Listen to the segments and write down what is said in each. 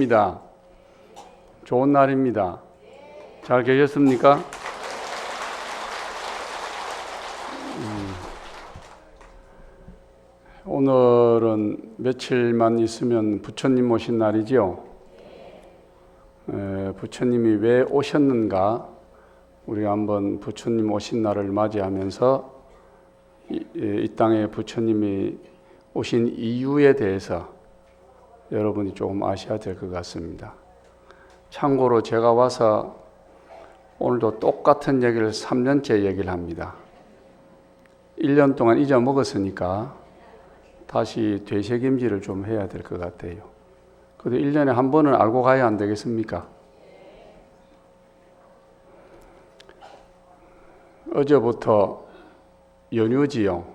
주일입니다. 좋은 날입니다. 잘 계셨습니까? 오늘은 며칠만 있으면 부처님 오신 날이죠. 부처님이 왜 오셨는가? 우리가 한번 부처님 오신 날을 맞이하면서 이 땅에 부처님이 오신 이유에 대해서 여러분이 조금 아셔야 될 것 같습니다. 참고로 제가 와서 오늘도 똑같은 얘기를 3년째 얘기를 합니다. 1년 동안 잊어먹었으니까 다시 되새김질을 좀 해야 될 것 같아요. 그래도 1년에 한 번은 알고 가야 안 되겠습니까? 어제부터 연휴지요.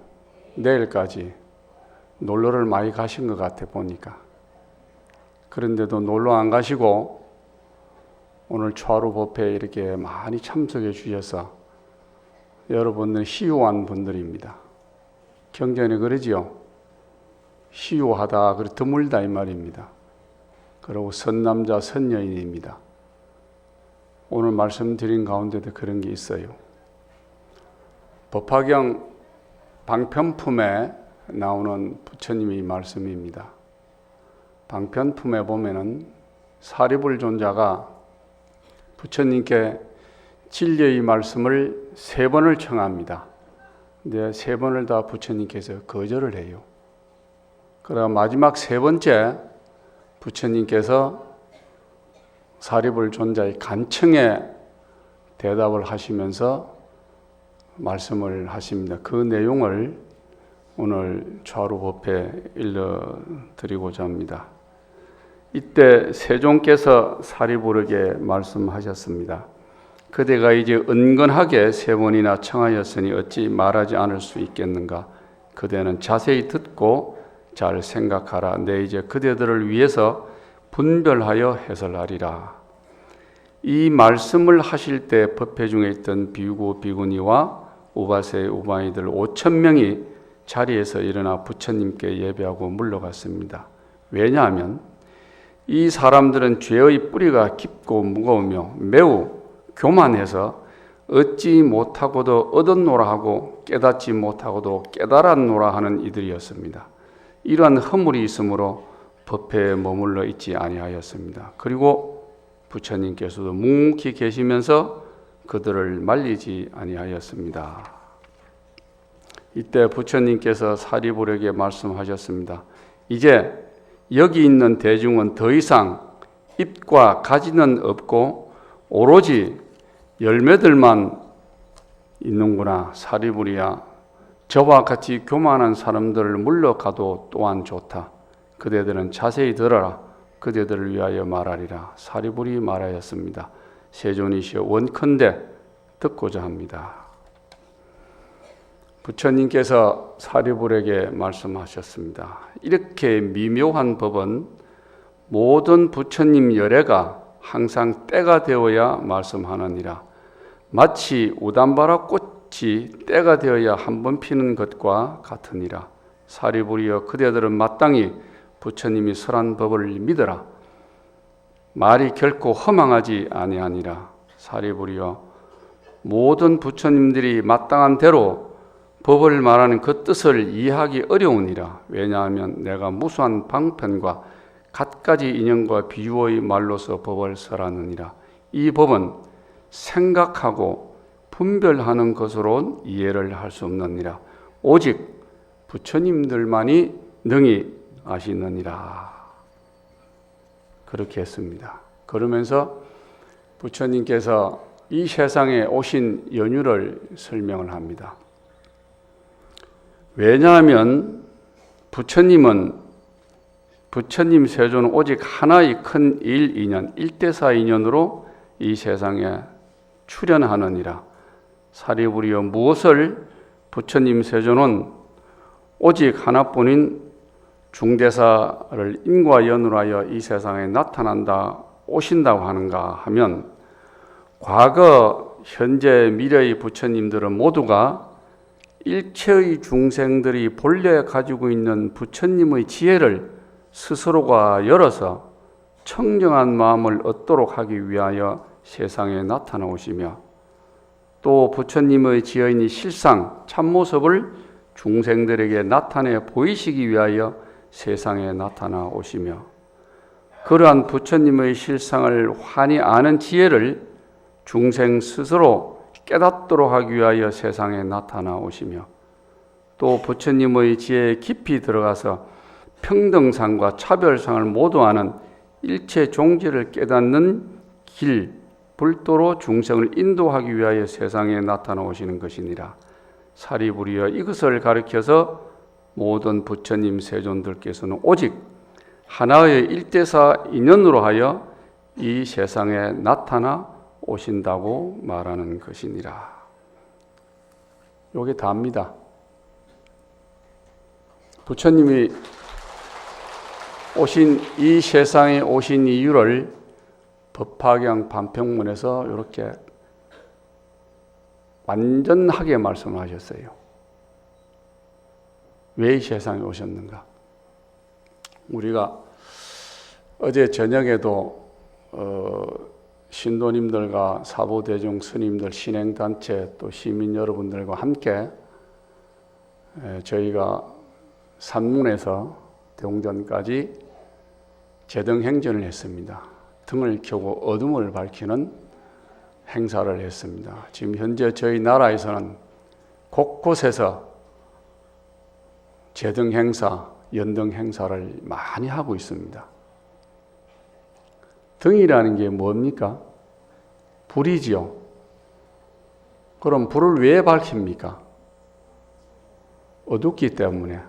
내일까지 놀러를 많이 가신 것 같아 보니까. 그런데도 놀러 안 가시고 오늘 초하루법회에 이렇게 많이 참석해 주셔서 여러분은 희유한 분들입니다. 경전에 그러지요. 희유하다, 그리고 드물다 이 말입니다. 그리고 선남자, 선여인입니다. 오늘 말씀드린 가운데도 그런 게 있어요. 법화경 방편품에 나오는 부처님의 말씀입니다. 방편품에 보면은 사리불 존자가 부처님께 진리의 말씀을 3번을 청합니다. 근데 3번을 다 부처님께서 거절을 해요. 그러나 마지막 3번째 부처님께서 사리불 존자의 간청에 대답을 하시면서 말씀을 하십니다. 그 내용을 오늘 초하루법회에 일러드리고자 합니다. 이때 세종께서 사리불에게 말씀하셨습니다. 그대가 이제 은근하게 3번이나 청하였으니 어찌 말하지 않을 수 있겠는가? 그대는 자세히 듣고 잘 생각하라. 내 이제 그대들을 위해서 분별하여 해설하리라. 이 말씀을 하실 때 법회 중에 있던 비구 비구니와 우바세 우바이들 5,000명이 자리에서 일어나 부처님께 예배하고 물러갔습니다. 왜냐하면 이 사람들은 죄의 뿌리가 깊고 무거우며 매우 교만해서 얻지 못하고도 얻었노라 하고 깨닫지 못하고도 깨달았노라 하는 이들이었습니다. 이러한 허물이 있으므로 법회에 머물러 있지 아니하였습니다. 그리고 부처님께서도 묵묵히 계시면서 그들을 말리지 아니하였습니다. 이때 부처님께서 사리불에게 말씀하셨습니다. 이제 여기 있는 대중은 더 이상 잎과 가지는 없고 오로지 열매들만 있는구나. 사리불이야, 저와 같이 교만한 사람들을 물러가도 또한 좋다. 그대들은 자세히 들어라. 그대들을 위하여 말하리라. 사리불이 말하였습니다. 세존이시여 원컨대 듣고자 합니다. 부처님께서 사리불에게 말씀하셨습니다. 이렇게 미묘한 법은 모든 부처님 열애가 항상 때가 되어야 말씀하느니라. 마치 우담바라 꽃이 때가 되어야 한 번 피는 것과 같으니라. 사리불이여 그대들은 마땅히 부처님이 설한 법을 믿어라. 말이 결코 허망하지 아니하니라. 사리불이여 모든 부처님들이 마땅한 대로 법을 말하는 그 뜻을 이해하기 어려우니라. 왜냐하면 내가 무수한 방편과 갖가지 인연과 비유의 말로서 법을 설하느니라. 이 법은 생각하고 분별하는 것으로는 이해를 할 수 없느니라. 오직 부처님들만이 능히 아시느니라. 그렇게 했습니다. 그러면서 부처님께서 이 세상에 오신 연유를 설명을 합니다. 왜냐하면 부처님 세존은 오직 하나의 큰 일인연, 일대사 인연으로 이 세상에 출현하느니라. 사리불이여 무엇을 부처님 세존은 오직 하나뿐인 중대사를 인과 연으로 하여 이 세상에 오신다고 하는가 하면 과거, 현재, 미래의 부처님들은 모두가 일체의 중생들이 본래 가지고 있는 부처님의 지혜를 스스로가 열어서 청정한 마음을 얻도록 하기 위하여 세상에 나타나오시며 또 부처님의 지어인이 실상 참모습을 중생들에게 나타내 보이시기 위하여 세상에 나타나오시며 그러한 부처님의 실상을 환히 아는 지혜를 중생 스스로 깨닫도록 하기 위하여 세상에 나타나오시며 또 부처님의 지혜에 깊이 들어가서 평등상과 차별상을 모두 아는 일체 종지를 깨닫는 길, 불도로 중생을 인도하기 위하여 세상에 나타나오시는 것이니라. 사리부리여 이것을 가르쳐서 모든 부처님 세존들께서는 오직 하나의 일대사 인연으로 하여 이 세상에 나타나 오신다고 말하는 것이니라. 요게 다입니다. 부처님이 이 세상에 오신 이유를 법화경 반평문에서 이렇게 완전하게 말씀하셨어요. 왜 이 세상에 오셨는가? 우리가 어제 저녁에도 신도님들과 사보대중 스님들, 신행단체 또 시민 여러분들과 함께 저희가 산문에서 대웅전까지 제등행전을 했습니다. 등을 켜고 어둠을 밝히는 행사를 했습니다. 지금 현재 저희 나라에서는 곳곳에서 제등행사, 연등행사를 많이 하고 있습니다. 등이라는 게 뭡니까? 불이지요. 그럼 불을 왜 밝힙니까? 어둡기 때문에.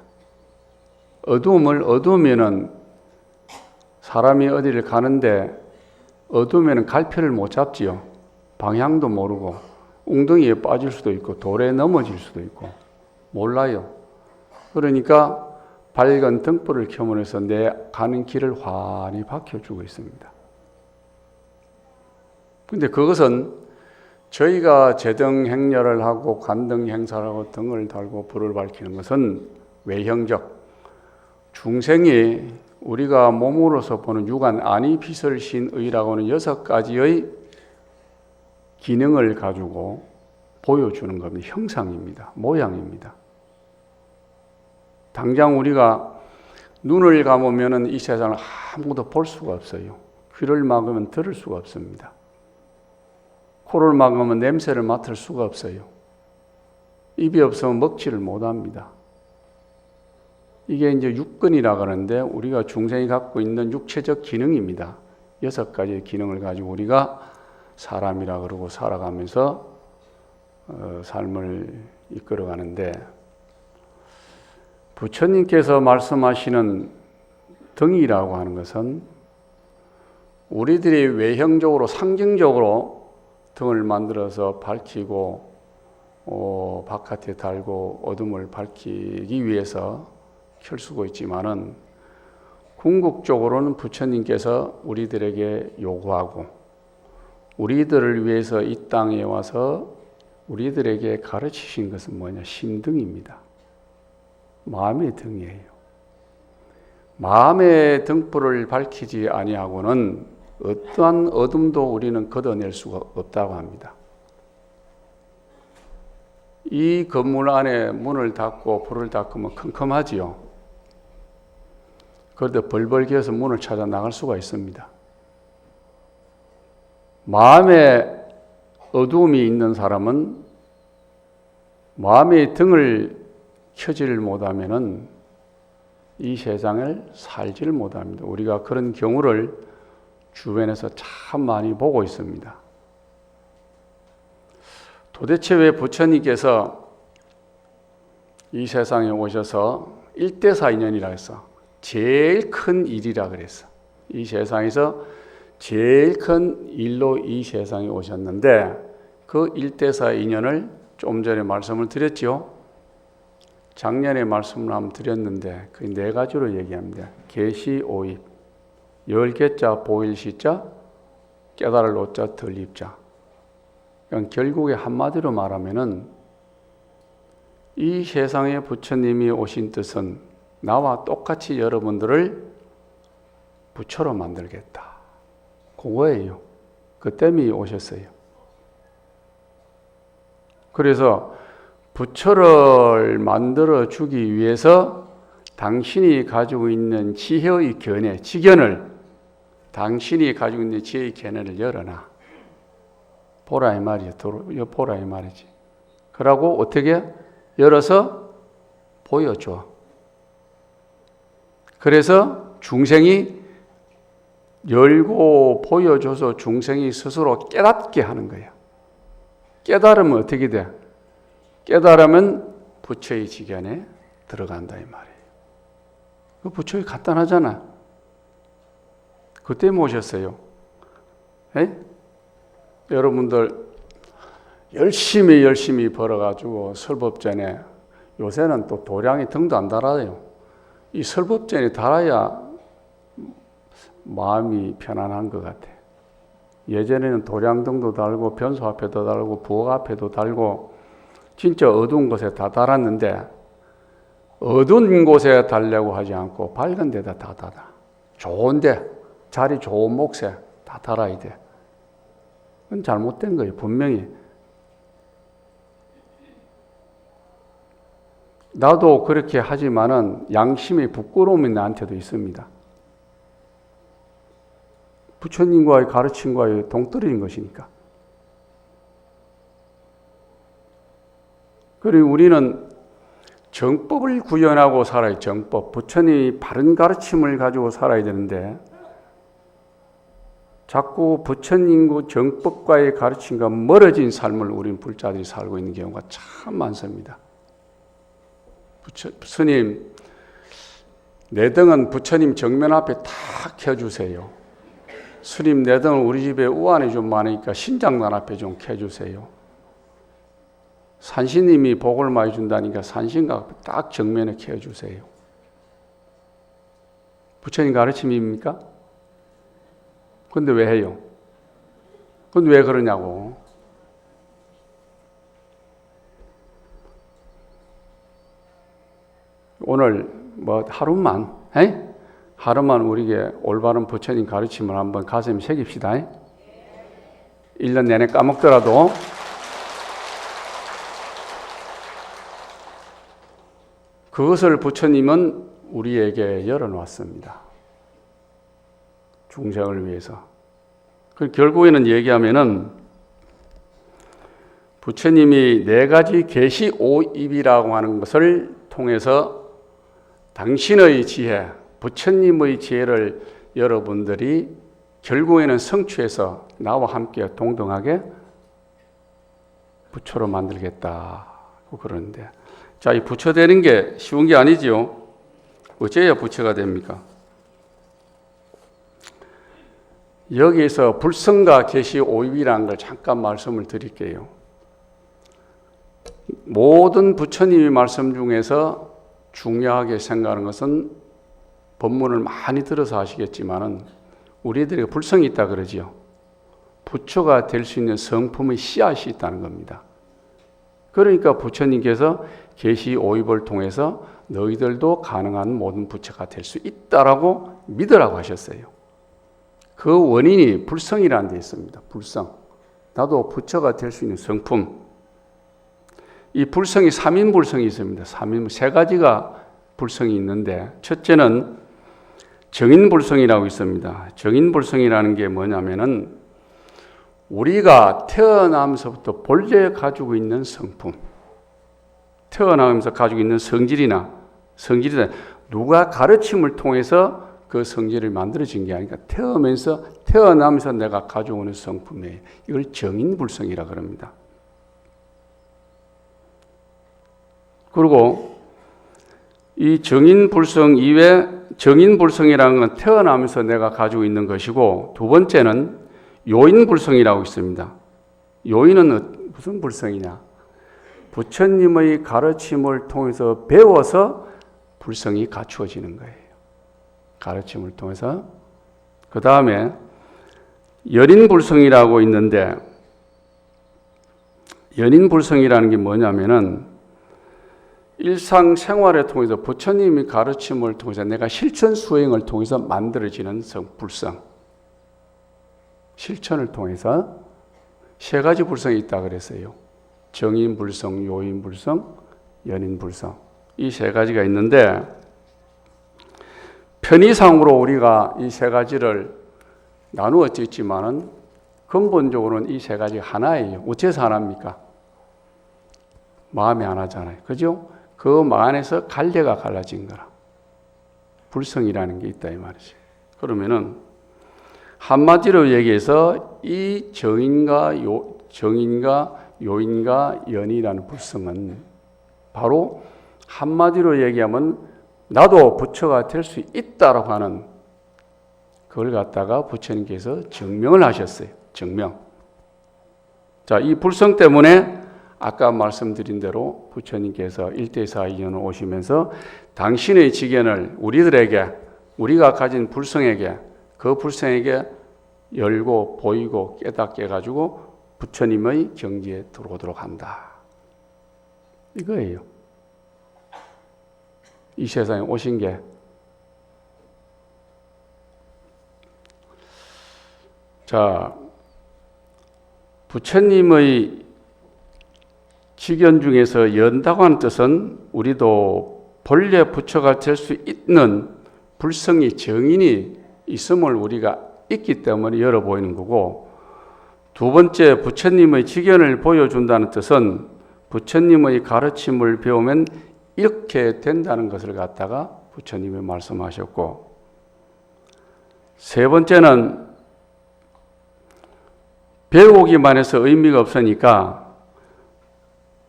어두우면은 사람이 어디를 가는데 어두우면 갈피를 못 잡지요. 방향도 모르고 웅덩이에 빠질 수도 있고 돌에 넘어질 수도 있고 몰라요. 그러니까 밝은 등불을 켜면서 내 가는 길을 환히 밝혀주고 있습니다. 근데 그것은 저희가 제등 행렬을 하고 관등 행사를 하고 등을 달고 불을 밝히는 것은 외형적, 중생이 우리가 몸으로서 보는 육안 안이 빛을 신 의라고 하는 6가지의 기능을 가지고 보여주는 겁니다. 형상입니다. 모양입니다. 당장 우리가 눈을 감으면 이 세상을 아무도 볼 수가 없어요. 귀를 막으면 들을 수가 없습니다. 코를 막으면 냄새를 맡을 수가 없어요. 입이 없으면 먹지를 못합니다. 이게 이제 육근이라고 하는데 우리가 중생이 갖고 있는 육체적 기능입니다. 6가지의 기능을 가지고 우리가 사람이라 그러고 살아가면서 삶을 이끌어가는데 부처님께서 말씀하시는 등이라고 하는 것은 우리들이 외형적으로 상징적으로 등을 만들어서 밝히고 바깥에 달고 어둠을 밝히기 위해서 켤 수가 있지만은 궁극적으로는 부처님께서 우리들에게 요구하고 우리들을 위해서 이 땅에 와서 우리들에게 가르치신 것은 뭐냐? 심등입니다. 마음의 등이에요. 마음의 등불을 밝히지 아니하고는 어떠한 어둠도 우리는 걷어낼 수가 없다고 합니다. 이 건물 안에 문을 닫고 불을 닫으면 컴컴하지요. 그런데 벌벌 기어서 문을 찾아 나갈 수가 있습니다. 마음에 어두움이 있는 사람은 마음의 등을 켜지를 못하면은 이 세상을 살지를 못합니다. 우리가 그런 경우를 주변에서 참 많이 보고 있습니다. 도대체 왜 부처님께서 이 세상에 오셔서 일대사 인연이라 했어? 제일 큰 일이라 그랬어. 이 세상에서 제일 큰 일로 이 세상에 오셨는데 그 일대사 인연을 좀 전에 말씀을 드렸죠. 작년에 말씀을 한번 드렸는데 그 4가지로 얘기합니다. 계시 오입, 열개자 보일시자, 깨달을 오자 덜입자. 그러니까 결국에 한마디로 말하면은 이 세상에 부처님이 오신 뜻은 나와 똑같이 여러분들을 부처로 만들겠다. 그거예요. 그 때문에 오셨어요. 그래서 부처를 만들어 주기 위해서 당신이 가지고 있는 지혜의 견해, 지견을 당신이 가지고 있는 지혜의 견해를 열어놔. 보라 이 말이야. 보라 이 말이지. 그러고 어떻게 열어서 보여줘. 그래서 중생이 열고 보여줘서 중생이 스스로 깨닫게 하는 거야. 깨달으면 어떻게 돼? 깨달으면 부처의 지견에 들어간다 이 말이에요. 그 부처가 간단하잖아. 그때 모셨어요. 에? 여러분들 열심히 벌어가지고 설법전에 요새는 또 도량이 등도 안 달아요. 이 설법전에 달아야 마음이 편안한 것 같아. 예전에는 도량등도 달고 변소 앞에도 달고 부엌 앞에도 달고 진짜 어두운 곳에 다 달았는데 어두운 곳에 달려고 하지 않고 밝은 데다 다 달아. 좋은데 자리 좋은 몫에 다 달아야 돼. 그건 잘못된 거예요. 분명히. 나도 그렇게 하지만은 양심의 부끄러움이 나한테도 있습니다. 부처님과의 가르침과의 동떨어진 것이니까. 그리고 우리는 정법을 구현하고 살아야 정법. 부처님이 바른 가르침을 가지고 살아야 되는데 자꾸 부처님과 정법과의 가르침과 멀어진 삶을 우리는 불자들이 살고 있는 경우가 참 많습니다. 스님, 내 등은 부처님 정면 앞에 탁 켜주세요. 스님, 내 등은 우리 집에 우환이 좀 많으니까 신장난 앞에 좀 켜주세요. 산신님이 복을 많이 준다니까 산신각 앞에 딱 정면에 켜주세요. 부처님 가르침입니까? 근데 왜 해요? 근데 왜 그러냐고. 오늘 하루만 우리에게 올바른 부처님 가르침을 한번 가슴에 새깁시다. 1년 내내 까먹더라도 그것을 부처님은 우리에게 열어놓았습니다. 중생을 위해서. 결국에는 얘기하면은 부처님이 4가지 계시 5입이라고 하는 것을 통해서 당신의 지혜, 부처님의 지혜를 여러분들이 결국에는 성취해서 나와 함께 동등하게 부처로 만들겠다고 그러는데, 자, 이 부처 되는 게 쉬운 게 아니지요. 어째야 부처가 됩니까? 여기에서 불성과 계시 5입이라는 걸 잠깐 말씀을 드릴게요. 모든 부처님의 말씀 중에서 중요하게 생각하는 것은 법문을 많이 들어서 아시겠지만은 우리들에게 불성이 있다 그러지요. 부처가 될 수 있는 성품의 씨앗이 있다는 겁니다. 그러니까 부처님께서 계시 5입을 통해서 너희들도 가능한 모든 부처가 될 수 있다라고 믿으라고 하셨어요. 그 원인이 불성이라는 데 있습니다. 불성. 나도 부처가 될 수 있는 성품. 이 불성이 3인 불성이 있습니다. 3가지가 불성이 있는데, 첫째는 정인 불성이라고 있습니다. 정인 불성이라는 게 뭐냐면은 우리가 태어나면서부터 본래 가지고 있는 성품, 태어나면서 가지고 있는 성질이다. 누가 가르침을 통해서 그 성질을 만들어진 게 아니라 태어나면서 내가 가져오는 성품이에요. 이걸 정인불성이라 그럽니다. 그리고 이 정인불성 이외 정인불성이라는 건 태어나면서 내가 가지고 있는 것이고, 두 번째는 요인불성이라고 있습니다. 요인은 무슨 불성이냐? 부처님의 가르침을 통해서 배워서 불성이 갖추어지는 거예요. 가르침을 통해서. 그 다음에 연인불성이라고 있는데, 연인불성이라는 게 뭐냐면은 일상생활을 통해서 부처님의 가르침을 통해서 내가 실천 수행을 통해서 만들어지는 불성. 실천을 통해서 세 가지 불성이 있다 그랬어요. 정인불성, 요인불성, 연인불성. 이 세 가지가 있는데 편의상으로 우리가 이 세 가지를 나누어 졌지만은 근본적으로는 이 세 가지가 하나예요. 어째서 하나입니까? 마음이 하나잖아요. 그죠? 그 마음 안에서 갈래가 갈라진 거라. 불성이라는 게 있다 이 말이죠. 그러면은 한마디로 얘기해서 이 정인과 요인과 연이라는 불성은 바로 한마디로 얘기하면 나도 부처가 될 수 있다라고 하는 그걸 갖다가 부처님께서 증명을 하셨어요. 증명. 자, 이 불성 때문에 아까 말씀드린 대로 부처님께서 1대4 오시면서 당신의 지견을 우리들에게, 우리가 가진 불성에게, 그 불성에게 열고 보이고 깨닫게 해가지고 부처님의 경지에 들어오도록 한다. 이거예요. 이 세상에 오신 게. 자, 부처님의 지견 중에서 연다고 하는 뜻은 우리도 본래 부처가 될 수 있는 불성이 정인이 있음을 우리가 있기 때문에 열어 보이는 거고, 두 번째 부처님의 지견을 보여준다는 뜻은 부처님의 가르침을 배우면 이렇게 된다는 것을 갖다가 부처님이 말씀하셨고, 세 번째는 배우기만 해서 의미가 없으니까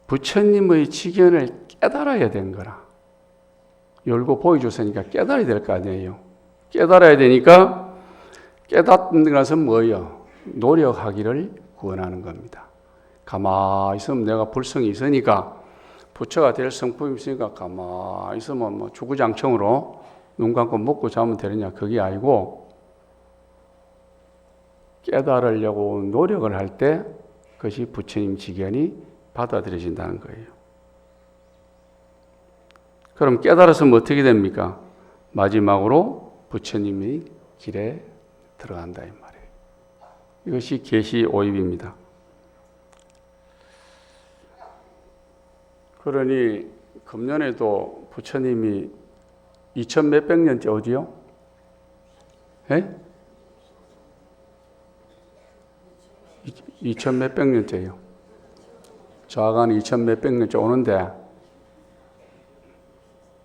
부처님의 지견을 깨달아야 된 거라. 열고 보여줬으니까 깨달아야 될 거 아니에요. 깨달아야 되니까 깨닫는 것은 뭐예요? 노력하기를 구원하는 겁니다. 가만히 있으면 내가 불성이 있으니까 부처가 될 성품이 있으니까 가만히 있으면 뭐 주구장창으로 눈 감고 먹고 자면 되느냐, 그게 아니고 깨달으려고 노력을 할 때 그것이 부처님 지견이 받아들여진다는 거예요. 그럼 깨달았으면 어떻게 됩니까? 마지막으로 부처님의 길에 들어간다 이 말이에요. 이것이 계시 5입입니다. 그러니 금년에도 부처님이 2000 몇백 년째 어디요? 예? 2000 몇백 년째요. 좌간 2000 몇백 년째 오는데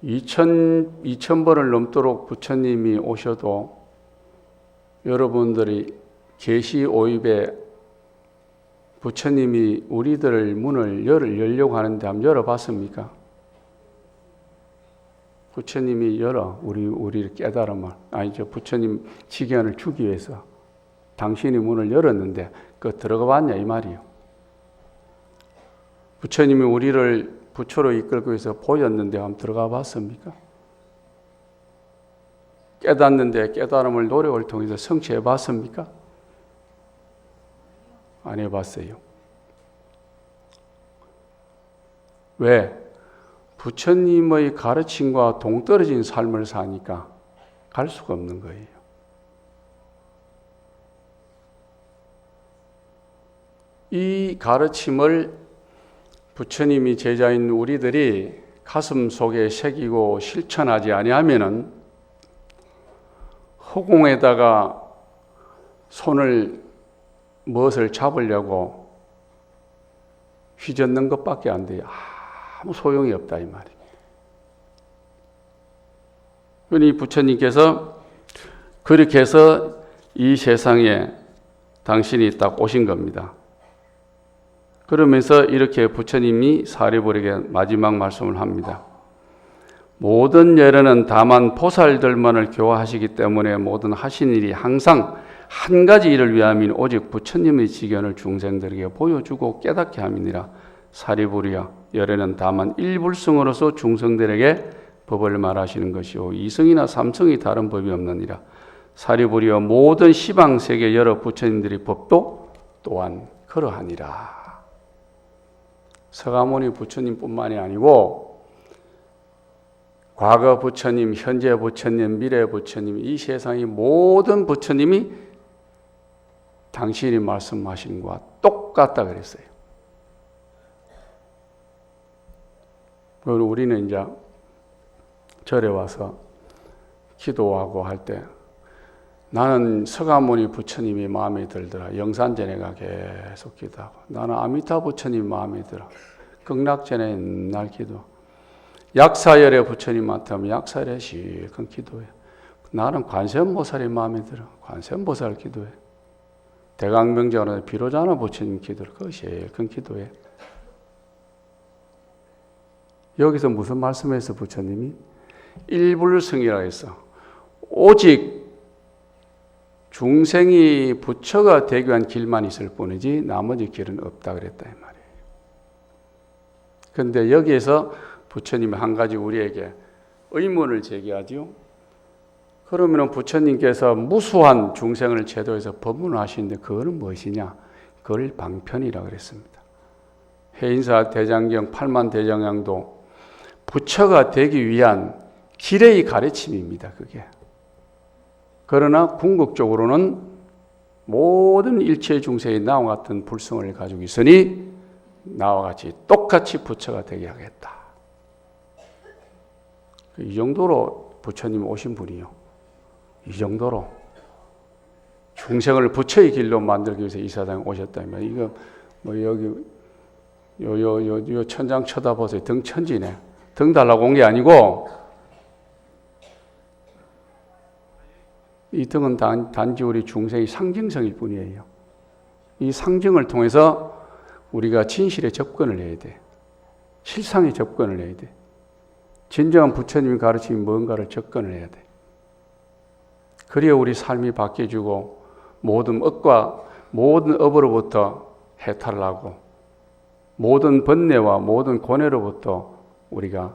2000번을 넘도록 부처님이 오셔도 여러분들이 계시 5입에 부처님이 우리들을 문을 열려고 하는데 한번 열어봤습니까? 부처님이 우리를 깨달으면, 아니죠. 부처님 지견을 주기 위해서 당신이 문을 열었는데 그 들어가 봤냐 이 말이에요. 부처님이 우리를 부처로 이끌고 해서 보였는데 한번 들어가 봤습니까? 깨닫는데 깨달음을 노력을 통해서 성취해 봤습니까? 안 해봤어요. 왜? 부처님의 가르침과 동떨어진 삶을 사니까 갈 수가 없는 거예요. 이 가르침을 부처님이 제자인 우리들이 가슴 속에 새기고 실천하지 아니하면은 허공에다가 손을 무엇을 잡으려고 휘젓는 것밖에 안 돼요. 아무 소용이 없다 이 말이에요. 그러니 부처님께서 그렇게 해서 이 세상에 당신이 딱 오신 겁니다. 그러면서 이렇게 부처님이 사리부리에게 마지막 말씀을 합니다. 모든 예례는 다만 보살들만을 교화하시기 때문에 모든 하신 일이 항상 한 가지 일을 위함인 오직 부처님의 지견을 중생들에게 보여주고 깨닫게 함이니라. 사리부리야, 예례는 다만 일불성으로서 중생들에게 법을 말하시는 것이요 이성이나 삼성이 다른 법이 없느니라. 사리부리여, 모든 시방세계 여러 부처님들의 법도 또한 그러하니라. 서가모니 부처님뿐만이 아니고 과거 부처님, 현재 부처님, 미래 부처님, 이 세상의 모든 부처님이 당신이 말씀하신 것과 똑같다 그랬어요. 우리는 이제 절에 와서 기도하고 할 때 나는 서가모니 부처님이 마음에 들더라. 영산전에가 계속 기도하고 나는 아미타 부처님이 마음에 들어. 극락전에 날 기도. 약사열의 부처님한테 하면 약사열에 실컷 기도해. 나는 관세음보살이 마음에 들어. 관세음보살 기도해. 대강명제원의 비로자나 부처님 기도를 그거 실컷 기도해. 여기서 무슨 말씀에서 부처님이 일불성이라 했어. 오직 중생이 부처가 되기 위한 길만 있을 뿐이지 나머지 길은 없다 그랬다 이 말이에요. 그런데 여기에서 부처님이 한 가지 우리에게 의문을 제기하지요. 그러면 부처님께서 무수한 중생을 제도해서 법문하시는데 그거는 무엇이냐? 그걸 방편이라고 그랬습니다. 해인사 대장경 8만 대장경도 부처가 되기 위한 길의 가르침입니다. 그게. 그러나 궁극적으로는 모든 일체 중생이 나와 같은 불성을 가지고 있으니 나와 같이 똑같이 부처가 되게 하겠다. 이 정도로 부처님 오신 분이요. 이 정도로 중생을 부처의 길로 만들기 위해서 이 세상에 오셨다면 이거 뭐 여기 요 천장 쳐다보세요. 등 천지네. 등 달라고 온 게 아니고 이 등은 단지 우리 중생의 상징성일 뿐이에요. 이 상징을 통해서 우리가 진실에 접근을 해야 돼. 실상에 접근을 해야 돼. 진정한 부처님이 가르치는 뭔가를 접근을 해야 돼. 그래야 우리 삶이 바뀌어지고 모든 업과 모든 업으로부터 해탈을 하고 모든 번뇌와 모든 고뇌로부터 우리가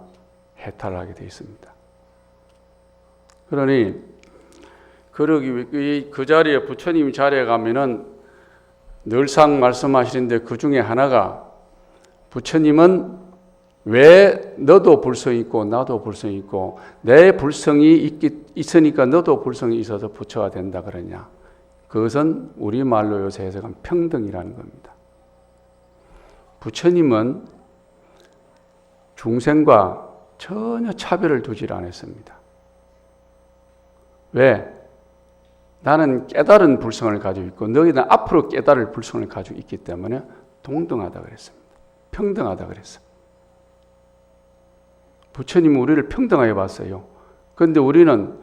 해탈을 하게 되어 있습니다. 그러니 그 자리에 부처님 자리에 가면은 늘상 말씀하시는데 그 중에 하나가 부처님은 왜 너도 불성이 있고 나도 불성이 있고 내 불성이 있으니까 너도 불성이 있어서 부처가 된다 그러냐. 그것은 우리말로 요새 해석은 평등이라는 겁니다. 부처님은 중생과 전혀 차별을 두질 않았습니다. 왜? 나는 깨달은 불성을 가지고 있고 너희는 앞으로 깨달을 불성을 가지고 있기 때문에 동등하다 그랬습니다. 평등하다 그랬어. 부처님은 우리를 평등하게 봤어요. 그런데 우리는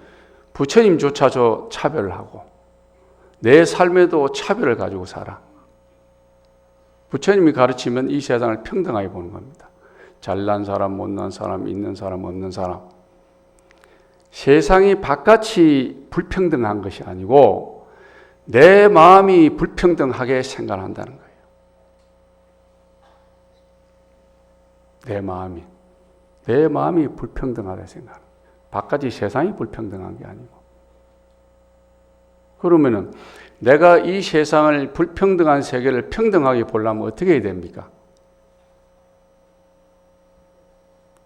부처님조차도 차별을 하고 내 삶에도 차별을 가지고 살아. 부처님이 가르치면 이 세상을 평등하게 보는 겁니다. 잘난 사람, 못난 사람, 있는 사람, 없는 사람. 세상이 바깥이 불평등한 것이 아니고 내 마음이 불평등하게 생각한다는 거예요. 내 마음이 불평등하다 생각. 바깥이 세상이 불평등한 게 아니고. 그러면은 내가 이 세상을 불평등한 세계를 평등하게 보려면 어떻게 해야 됩니까?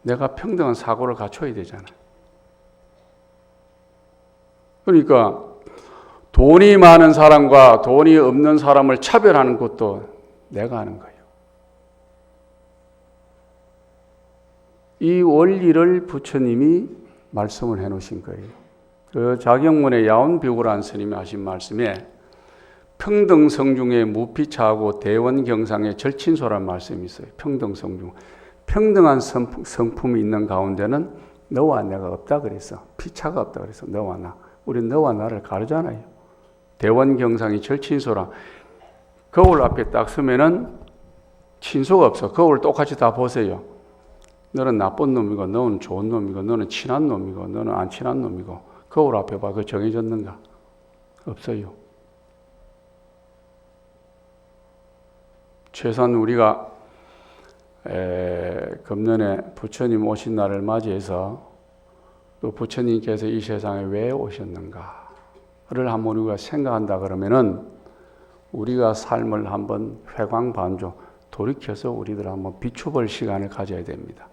내가 평등한 사고를 갖춰야 되잖아요. 그러니까 돈이 많은 사람과 돈이 없는 사람을 차별하는 것도 내가 하는 거예요. 이 원리를 부처님이 말씀을 해놓으신 거예요. 그 자경문의 야온비구라는 스님이 하신 말씀에 평등성 중에 무피차하고 대원경상의 절친소란 말씀이 있어요. 평등성 중. 평등한 성품이 있는 가운데는 너와 내가 없다 그랬어. 피차가 없다 그랬어. 너와 나. 우린 너와 나를 가르잖아요. 대원경상이 절친소라. 거울 앞에 딱 서면은 친소가 없어. 거울 똑같이 다 보세요. 너는 나쁜 놈이고 너는 좋은 놈이고 너는 친한 놈이고 너는 안 친한 놈이고 거울 앞에 봐. 그거 정해졌는가? 없어요. 최소한 우리가 금년에 부처님 오신 날을 맞이해서 또 부처님께서 이 세상에 왜 오셨는가를 한번 우리가 생각한다 그러면은 우리가 삶을 한번 회광반조 돌이켜서 우리들 한번 비춰볼 시간을 가져야 됩니다.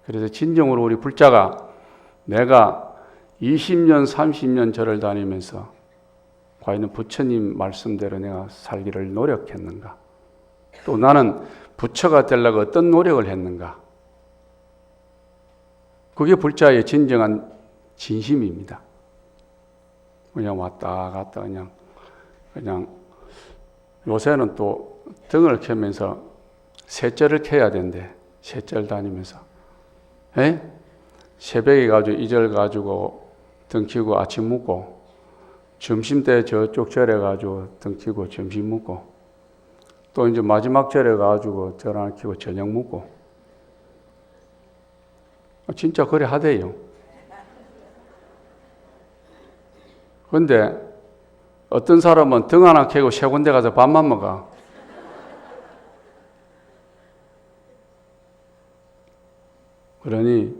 그래서 진정으로 우리 불자가 내가 20년, 30년 절을 다니면서 과연 부처님 말씀대로 내가 살기를 노력했는가? 또 나는 부처가 되려고 어떤 노력을 했는가? 그게 불자의 진정한 진심입니다. 그냥 왔다 갔다 그냥 요새는 또 등을 켜면서 셋절을 켜야 된대. 셋절 다니면서. 에? 새벽에 가지고 이절 가지고 등 켜고 아침 먹고 점심 때 저쪽 절에 가지고 등 켜고 점심 먹고 또 이제 마지막 절에 가지고 절 하나 켜고 저녁 먹고 진짜 그래 하대요. 근데 어떤 사람은 등 하나 켜고 세 군데 가서 밥만 먹어. 그러니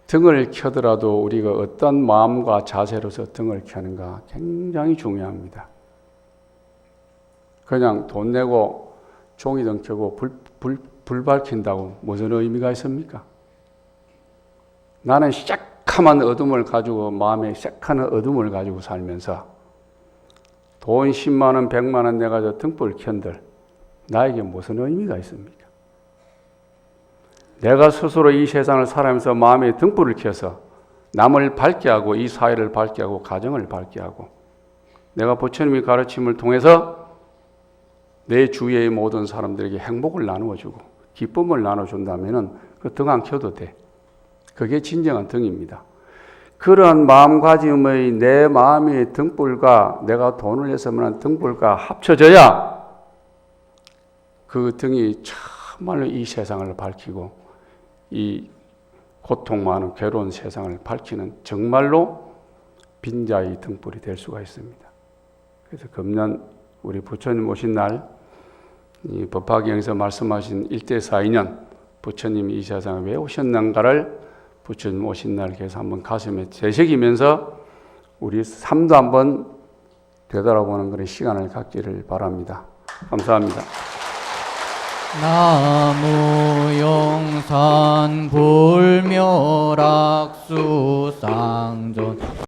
등을 켜더라도 우리가 어떤 마음과 자세로서 등을 켜는가 굉장히 중요합니다. 그냥 돈 내고 종이등 켜고 불 밝힌다고 무슨 의미가 있습니까? 나는 새카만 어둠을 가지고 마음에 새카만 어둠을 가지고 살면서 돈 10만 원, 100만 원 내가 등불 켠들 나에게 무슨 의미가 있습니까? 내가 스스로 이 세상을 살아가면서 마음에 등불을 켜서 남을 밝게 하고 이 사회를 밝게 하고 가정을 밝게 하고 내가 부처님의 가르침을 통해서 내 주위의 모든 사람들에게 행복을 나누어주고 기쁨을 나눠준다면 그 등 안 켜도 돼. 그게 진정한 등입니다. 그러한 마음가짐의 내 마음의 등불과 내가 돈을 내서만 등불과 합쳐져야 그 등이 정말로 이 세상을 밝히고 이 고통 많은 괴로운 세상을 밝히는 정말로 빈자의 등불이 될 수가 있습니다. 그래서 금년 우리 부처님 오신 날 이 법화경에서 말씀하신 1대42년 부처님이 이 세상에 왜 오셨는가를 부처님 오신 날 계속 한번 가슴에 되새기면서 우리 삶도 한번 되돌아보는 그런 시간을 갖기를 바랍니다. 감사합니다. 나무 용산 불묘락수 쌍전